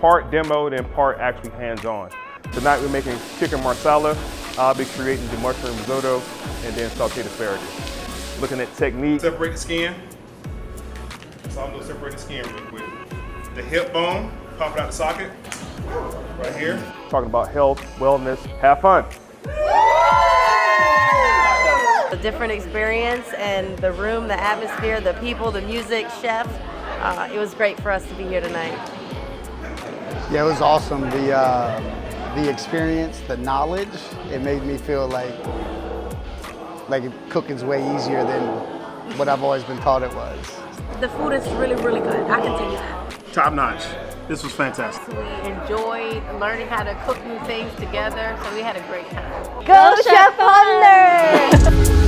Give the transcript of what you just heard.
part demoed and part actually hands-on. Tonight we're making chicken marsala. I'll be creating the mushroom risotto and then sauteed asparagus. Looking at technique. Separate the skin. So I'm gonna separate the skin real quick. The hip bone, pop it out the socket. Right here. Talking about health, wellness, have fun. A different experience, and the room, the atmosphere, the people, the music, chef. It was great for us to be here tonight. Yeah, it was awesome. The experience, the knowledge, it made me feel like cooking's way easier than what I've always been taught it was. The food is really, really good. I can tell you that. Top notch. This was fantastic. We enjoyed learning how to cook new things together, so we had a great time. Go Chef Hunter!